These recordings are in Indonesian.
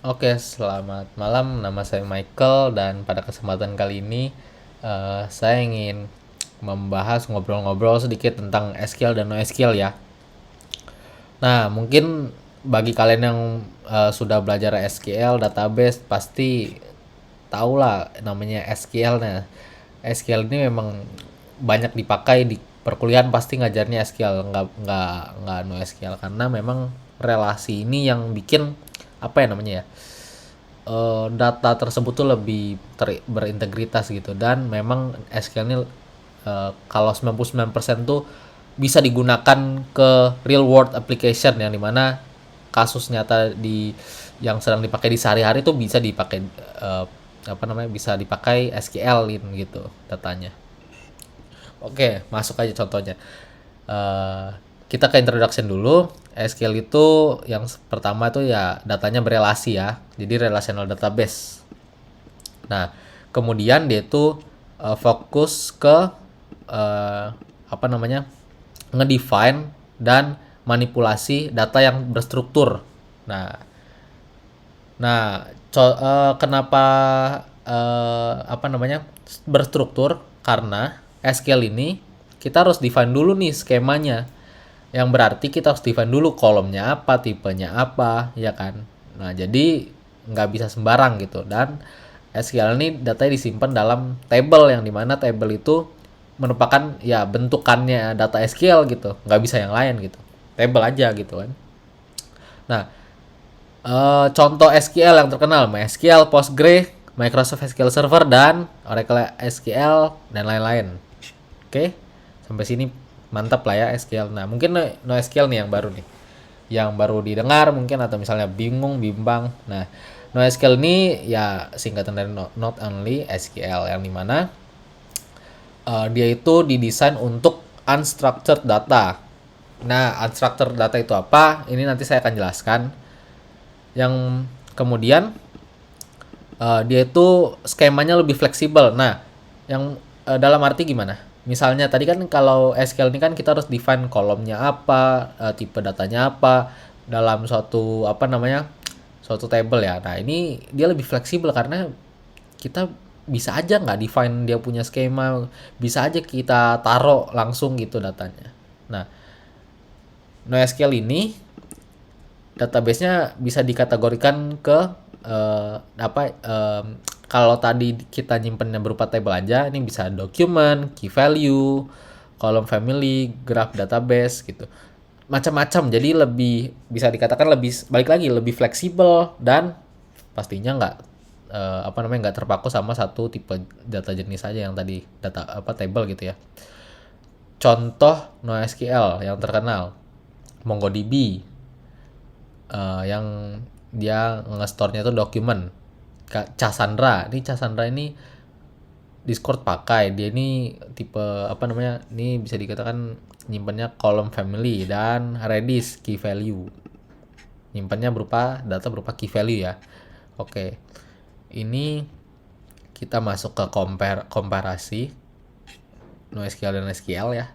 Oke, selamat malam. Nama saya Michael dan pada kesempatan kali ini saya ingin membahas ngobrol-ngobrol sedikit tentang SQL dan NoSQL ya. Nah, mungkin bagi kalian yang sudah belajar SQL database pasti tahu lah namanya SQL. Nah, SQL ini memang banyak dipakai di perkuliahan, pasti ngajarnya SQL, nggak NoSQL, karena memang relasi ini yang bikin apa ya namanya ya, data tersebut tuh lebih berintegritas gitu, dan memang SQL ini kalau 99% tuh bisa digunakan ke real world application, yang dimana kasus nyata yang sedang dipakai di sehari-hari tuh bisa dipakai, bisa dipakai SQL gitu datanya. Oke, masuk aja contohnya. Eh, kita ke introduction dulu. SQL itu yang pertama itu ya datanya berelasi ya. Jadi relational database. Nah, kemudian dia itu fokus ke eh, apa namanya? Ngedefine dan manipulasi data yang berstruktur. Nah, kenapa apa namanya berstruktur? Karena SQL ini kita harus define dulu nih skemanya. Yang berarti kita harus define dulu kolomnya apa, tipenya apa, ya kan? Nah, jadi nggak bisa sembarang gitu. Dan SQL ini datanya disimpan dalam table, yang dimana table itu merupakan ya bentukannya data SQL gitu. Nggak bisa yang lain gitu. Table aja gitu kan. Nah, contoh SQL yang terkenal, MySQL, Postgre, Microsoft SQL Server, dan Oracle SQL, dan lain-lain. Oke, sampai sini mantap lah ya SQL. Nah, mungkin NoSQL nih yang baru nih. Yang baru didengar mungkin, atau misalnya bingung, bimbang. Nah, NoSQL ini ya singkatan dari Not Only SQL, yang dimana dia itu didesain untuk unstructured data. Nah, unstructured data itu apa? Ini nanti saya akan jelaskan. Yang kemudian dia itu skemanya lebih fleksibel. Nah, yang dalam arti gimana? Misalnya tadi kan kalau SQL ini kan kita harus define kolomnya apa, tipe datanya apa dalam suatu apa namanya, suatu table ya. Nah, ini dia lebih fleksibel karena kita bisa aja nggak define dia punya skema, bisa aja kita taruh langsung gitu datanya. Nah, NoSQL ini database-nya bisa dikategorikan ke kalau tadi kita nyimpennya berupa table aja, ini bisa document, key value, column family, graph database gitu. Macam-macam. Jadi lebih bisa dikatakan lebih, balik lagi, lebih fleksibel, dan pastinya nggak terpaku sama satu tipe data jenis aja yang tadi data apa table gitu ya. Contoh NoSQL yang terkenal MongoDB, yang dia nge-store-nya itu dokumen. Cassandra ini Discord pakai. Dia ini tipe apa namanya? Ini bisa dikatakan nyimpannya column family, dan Redis key value. Nyimpannya data berupa key value ya. Oke. Ini kita masuk ke komparasi NoSQL dan SQL ya.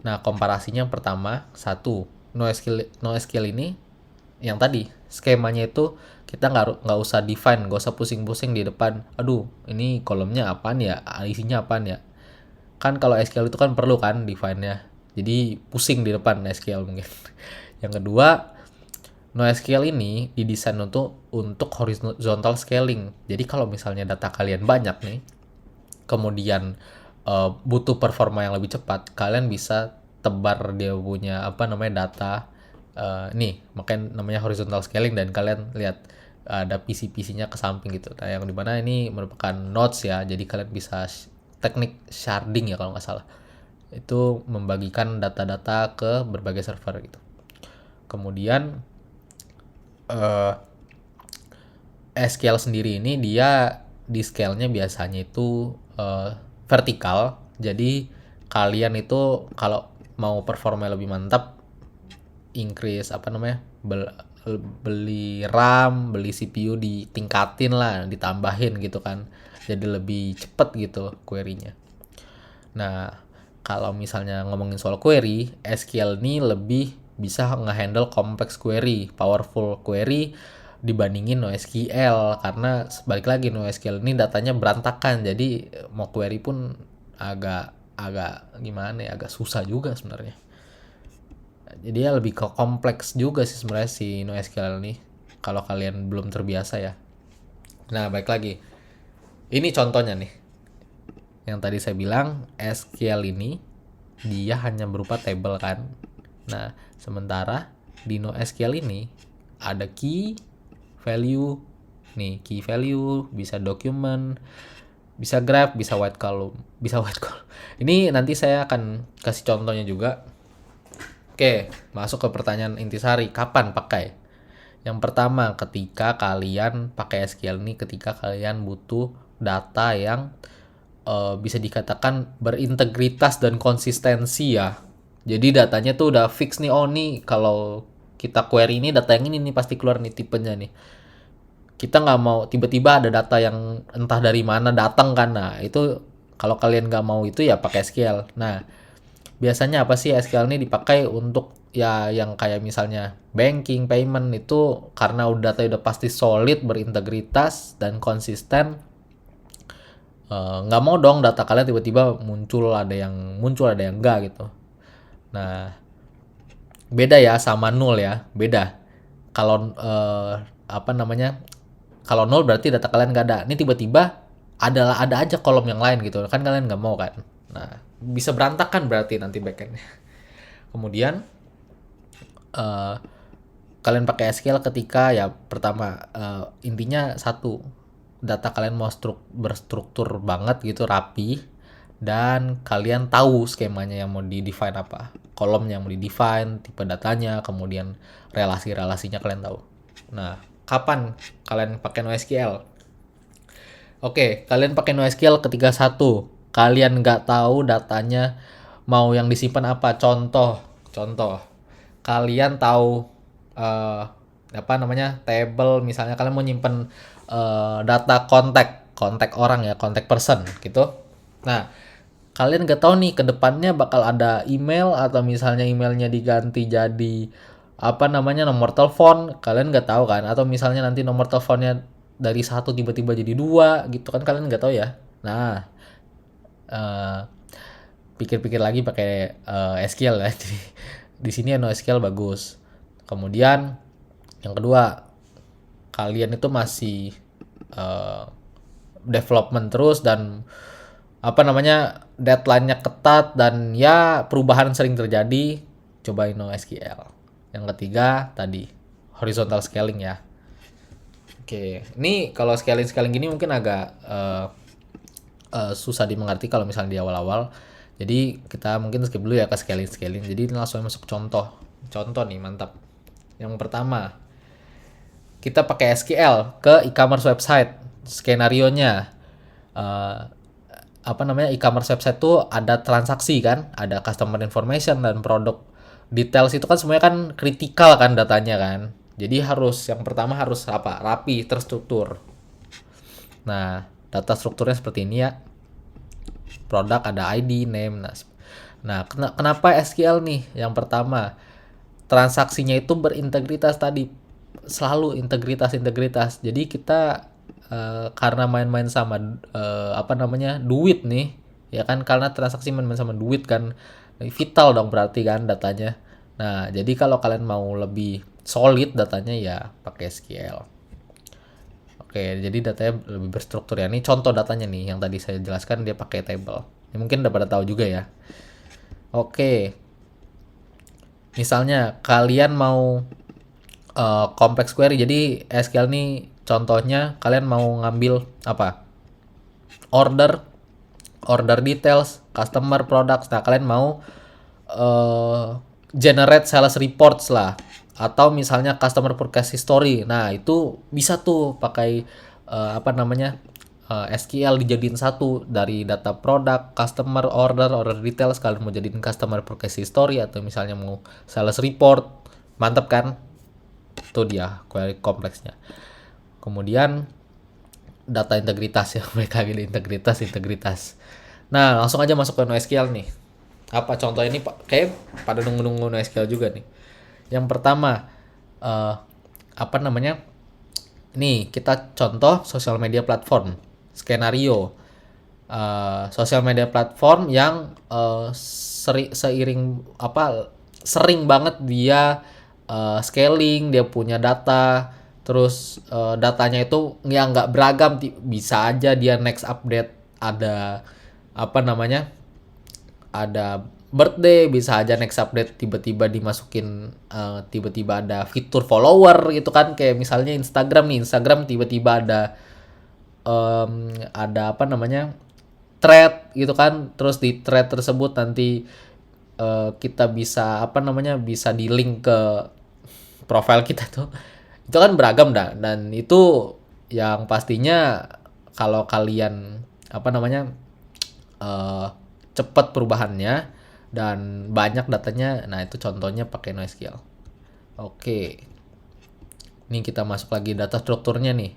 Nah, komparasinya yang pertama, satu, NoSQL ini yang tadi skemanya itu kita nggak usah define, nggak usah pusing-pusing di depan. Aduh, ini kolomnya apaan ya, isinya apaan ya. Kan kalau SQL itu kan perlu kan define-nya. Jadi pusing di depan SQL mungkin. Yang kedua, NoSQL ini didesain untuk horizontal scaling. Jadi kalau misalnya data kalian banyak nih, kemudian butuh performa yang lebih cepat, kalian bisa tebar dia punya apa namanya data, nih makanya namanya horizontal scaling, dan kalian lihat ada PC-PC-nya ke samping gitu. Nah, yang dimana ini merupakan nodes ya, jadi kalian bisa teknik sharding ya kalau nggak salah, itu membagikan data-data ke berbagai server gitu. Kemudian SQL sendiri ini dia di scale-nya biasanya itu vertikal. Jadi kalian itu kalau mau performa lebih mantap, increase apa namanya, beli RAM, beli CPU, ditingkatin lah, ditambahin gitu kan. Jadi lebih cepet gitu query-nya. Nah, kalau misalnya ngomongin soal query, SQL ini lebih bisa ngehandle complex query, powerful query, dibandingin NoSQL, karena balik lagi NoSQL ini datanya berantakan, jadi mau query pun agak agak gimana ya, agak susah juga sebenarnya. Jadi ya lebih ke kompleks juga sih sebenarnya si NoSQL ini kalau kalian belum terbiasa ya. Nah, baik lagi. Ini contohnya nih. Yang tadi saya bilang SQL ini dia hanya berupa table kan. Nah, sementara di NoSQL ini ada key value. Nih, key value bisa document, bisa graph, bisa white column, bisa white column. Ini nanti saya akan kasih contohnya juga. Oke, masuk ke pertanyaan intisari, kapan pakai? Yang pertama, ketika kalian pakai SQL ini, ketika kalian butuh data yang bisa dikatakan berintegritas dan konsistensi ya. Jadi datanya tuh udah fix nih, oh nih kalau kita query ini data yang ini nih pasti keluar nih tipenya nih. Kita nggak mau tiba-tiba ada data yang entah dari mana datang kan. Nah itu kalau kalian nggak mau itu ya pakai SQL. Nah biasanya apa sih SQL ini dipakai untuk ya yang kayak misalnya banking, payment itu karena data udah pasti solid, berintegritas dan konsisten. Nggak mau dong data kalian tiba-tiba muncul ada yang enggak gitu. Nah beda ya sama nol ya, beda. Kalau apa namanya, kalau nol berarti data kalian nggak ada. Ini tiba-tiba ada aja kolom yang lain gitu kan, kalian nggak mau kan. Nah bisa berantakan berarti nanti backendnya. Kemudian eh, kalian pakai SQL ketika ya pertama intinya satu, data kalian mau berstruktur banget gitu, rapi, dan kalian tahu skemanya yang mau di define apa, kolomnya yang mau di define, tipe datanya, kemudian relasi-relasinya kalian tahu. Nah kapan kalian pakai NoSQL? Oke, kalian pakai NoSQL ketika satu, kalian nggak tahu datanya mau yang disimpan apa. Contoh, kalian tahu apa namanya table, misalnya kalian mau nyimpen data kontak orang ya, kontak person gitu. Nah, kalian nggak tahu nih ke depannya bakal ada email atau misalnya emailnya diganti jadi apa namanya nomor telepon, kalian nggak tahu kan, atau misalnya nanti nomor teleponnya dari satu tiba-tiba jadi dua gitu kan, kalian nggak tahu ya. Nah eh, pikir-pikir lagi pakai SQL ya. Jadi di sini NoSQL bagus. Kemudian yang kedua, kalian itu masih eh, development terus dan apa namanya deadline-nya ketat dan ya perubahan sering terjadi, cobain NoSQL. Yang ketiga tadi horizontal scaling ya. Oke, ini kalau scaling gini mungkin agak susah dimengerti kalau misalnya di awal-awal. Jadi kita mungkin skip dulu ya ke scaling. Jadi langsung masuk contoh. Contoh nih mantap. Yang pertama, kita pakai SQL ke e-commerce website. Skenarionya apa namanya, e-commerce website tuh ada transaksi kan, ada customer information dan produk details, itu kan semuanya kan kritikal kan datanya kan. Jadi yang pertama harus apa? Rapi, terstruktur. Nah, data strukturnya seperti ini ya. Produk ada ID, name. Nah, kenapa SQL nih? Yang pertama, transaksinya itu berintegritas tadi. Selalu integritas. Jadi kita karena main-main sama apa namanya? Duit nih. Ya kan, karena transaksi main-main sama duit kan. Vital dong berarti kan datanya. Nah, jadi kalau kalian mau lebih solid datanya ya pakai SQL. Oke, jadi datanya lebih berstruktur ya. Ini contoh datanya nih yang tadi saya jelaskan, dia pakai table. Ini mungkin udah pada tahu juga ya. Oke, misalnya kalian mau complex query. Jadi SQL nih contohnya kalian mau ngambil apa? Order details, customer products. Nah, kalian mau generate sales reports lah, atau misalnya customer purchase history. Nah itu bisa tuh pakai apa namanya SQL dijadiin satu dari data produk, customer, order details. Kalian mau jadiin customer purchase history atau misalnya mau sales report, mantap kan? Itu dia query kompleksnya. Kemudian data integritas ya, mereka gini integritas. Nah langsung aja masuk ke NoSQL nih. Apa contoh ini Pak? Kayak pada nunggu NoSQL juga nih. Yang pertama apa namanya? Nih, kita contoh sosial media platform. Skenario. Sosial media platform yang sering banget dia scaling, dia punya data, terus datanya itu nggak beragam, bisa aja dia next update ada apa namanya ada birthday, bisa aja next update tiba-tiba dimasukin tiba-tiba ada fitur follower gitu kan, kayak misalnya Instagram nih, Instagram tiba-tiba ada apa namanya thread gitu kan, terus di thread tersebut nanti kita bisa apa namanya bisa di link ke profile kita tuh, itu kan beragam dah, dan itu yang pastinya kalau kalian apa namanya eh cepat perubahannya dan banyak datanya. Nah, itu contohnya pakai NoSQL. Oke. Ini kita masuk lagi data strukturnya nih.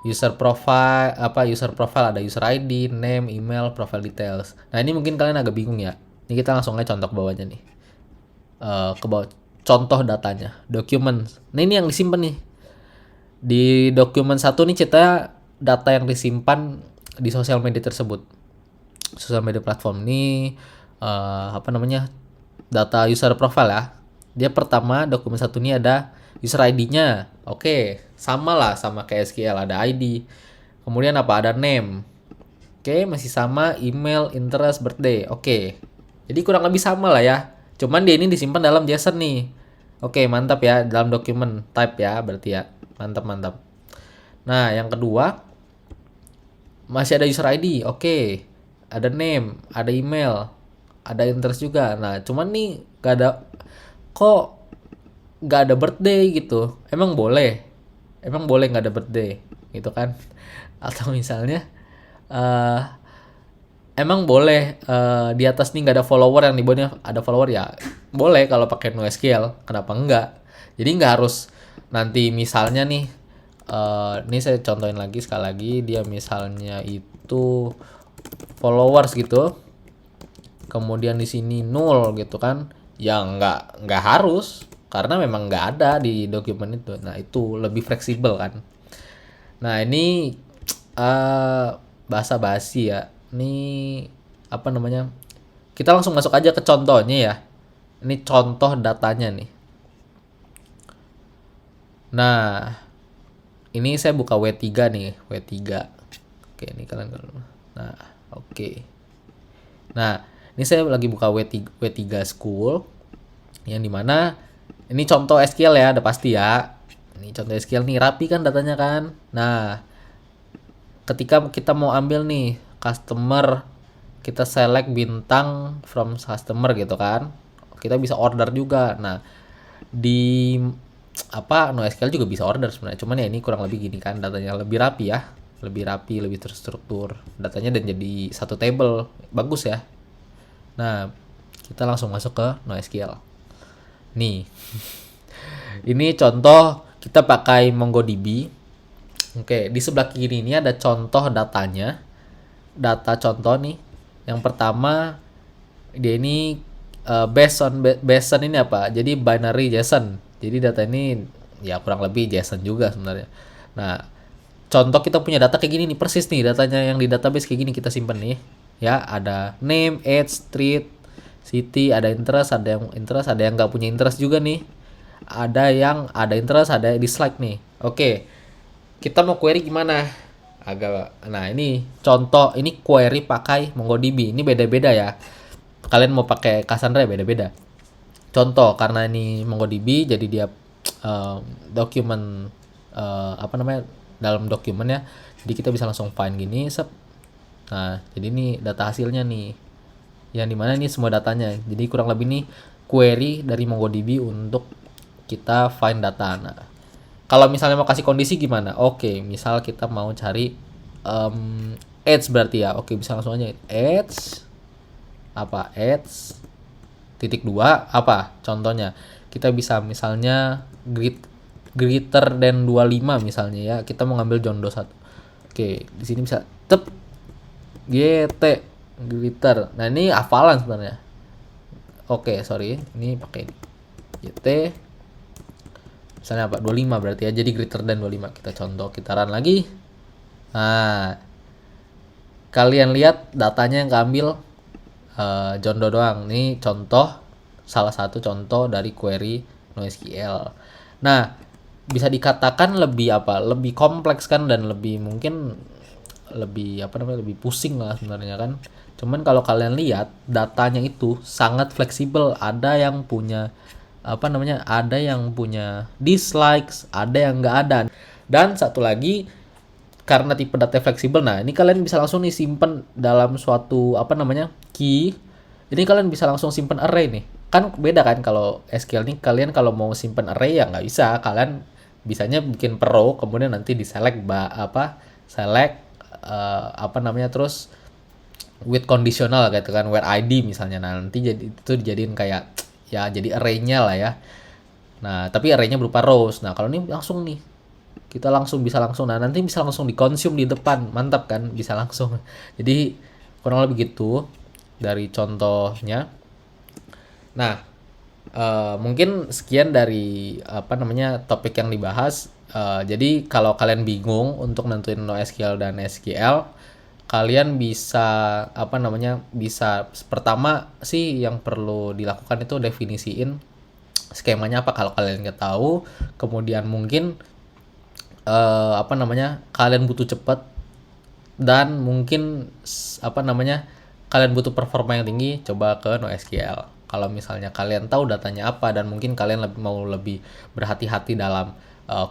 User profile ada user ID, name, email, profile details. Nah, ini mungkin kalian agak bingung ya. Ini kita langsung aja contoh ke bawahnya nih. Ke bawah contoh datanya, document. Nah, ini yang disimpan nih. Di dokumen satu nih kita data yang disimpan di sosial media tersebut. Sosial media platform ini apa namanya data user profile ya. Dia pertama dokumen satu ini ada user ID-nya. Oke, sama lah sama kayak SQL, ada ID. Kemudian apa? Ada name. Oke, masih sama, email, interest, birthday. Oke. Jadi kurang lebih sama lah ya. Cuman dia ini disimpan dalam JSON nih. Oke, mantap ya, dalam dokumen type ya berarti ya. Mantap, mantap. Nah, yang kedua masih ada user ID. Oke. Ada name, ada email, ada interest juga. Nah, cuman nih kok gak ada birthday gitu. Emang boleh gak ada birthday gitu kan? Atau misalnya eh emang boleh di atas nih nggak ada follower, yang di bawahnya ada follower ya boleh kalau pakai NoSQL, kenapa enggak? Jadi nggak harus nanti misalnya nih ini saya contohin lagi sekali lagi, dia misalnya itu followers gitu, kemudian di sini nol gitu kan, ya nggak harus, karena memang nggak ada di dokumen itu. Nah, itu lebih fleksibel kan. Nah, ini bahasa basi ya. Ini apa namanya? Kita langsung masuk aja ke contohnya ya. Ini contoh datanya nih. Nah, ini saya buka W3 nih, W3. Oke, ini kalian. Nah, oke. Nah, ini saya lagi buka W3 School yang dimana ini contoh SQL ya, udah pasti ya. Ini contoh SQL nih, rapi kan datanya kan. Nah, ketika kita mau ambil nih customer, kita select bintang from customer gitu kan, kita bisa order juga. Nah, di NoSQL juga bisa order sebenarnya, cuman ya ini kurang lebih gini kan, datanya lebih rapi ya, lebih terstruktur datanya dan jadi satu table, bagus ya. Nah, kita langsung masuk ke NoSQL nih. Ini contoh kita pakai MongoDB. Oke, di sebelah kiri ini ada contoh datanya. Data contoh nih. Yang pertama, dia ini based on ini apa? Jadi binary JSON. Jadi data ini ya kurang lebih JSON juga sebenarnya. Nah, contoh kita punya data kayak gini nih, persis nih datanya yang di database kayak gini kita simpen nih. Ya, ada name, age, street, city, ada interest, ada yang nggak punya interest juga nih. Ada yang ada interest, ada dislike nih. Oke. Kita mau query gimana? Nah, ini contoh, ini query pakai MongoDB. Ini beda-beda ya. Kalian mau pakai Cassandra ya beda-beda. Contoh, karena ini MongoDB jadi dia dokumen apa namanya? Dalam dokumen ya. Jadi kita bisa langsung find gini, Nah, jadi ini data hasilnya nih. Yang dimana ini semua datanya. Jadi kurang lebih nih query dari MongoDB untuk kita find data. Nah, kalau misalnya mau kasih kondisi gimana? Oke, misal kita mau cari age berarti ya. Oke, bisa langsung aja age apa age titik 2 apa contohnya. Kita bisa misalnya greater than 25 misalnya ya. Kita mau ngambil John Doe 1. Oke, di sini bisa GT greater. Nah, ini hafalan sebenarnya. Oke, sorry. Ini pakai ini. GT Misalnya apa? 25 berarti ya. Jadi greater than 25. Kita contoh, kita run lagi. Nah, kalian lihat datanya yang keambil John Doe doang. Ini contoh, salah satu contoh dari query NoSQL. Nah, bisa dikatakan lebih apa? Lebih kompleks kan, dan lebih mungkin lebih apa namanya, lebih pusing lah sebenarnya kan. Cuman kalau kalian lihat datanya itu sangat fleksibel. Ada yang punya apa namanya, ada yang punya dislikes, ada yang nggak ada. Dan satu lagi, karena tipe data fleksibel, nah ini kalian bisa langsung nih simpen dalam suatu apa namanya key. Ini kalian bisa langsung simpen array nih. Kan beda kan kalau SQL nih, kalian kalau mau simpen array ya nggak bisa. Kalian bisanya bikin per row, kemudian nanti di select select apa namanya, terus with conditional gitu kan, where ID misalnya. Nah nanti jadi itu dijadiin kayak ya jadi array-nya lah ya. Nah tapi array-nya berupa rows. Nah kalau ini langsung nih, kita langsung bisa langsung, nah nanti bisa langsung dikonsum di depan, mantap kan, bisa langsung. Jadi kurang lebih gitu dari contohnya. Nah mungkin sekian dari apa namanya topik yang dibahas. Jadi kalau kalian bingung untuk nentuin NoSQL dan SQL, kalian bisa apa namanya, bisa pertama sih yang perlu dilakukan itu definisiin skemanya apa kalau kalian nggak tahu. Kemudian mungkin apa namanya, kalian butuh cepat, dan mungkin apa namanya, kalian butuh performa yang tinggi, coba ke NoSQL. Kalau misalnya kalian tahu datanya apa, dan mungkin kalian mau lebih berhati-hati dalam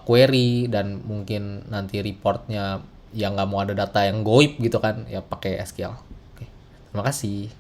query, dan mungkin nanti reportnya yang nggak mau ada data yang goib gitu kan, ya pakai SQL. Oke, terima kasih.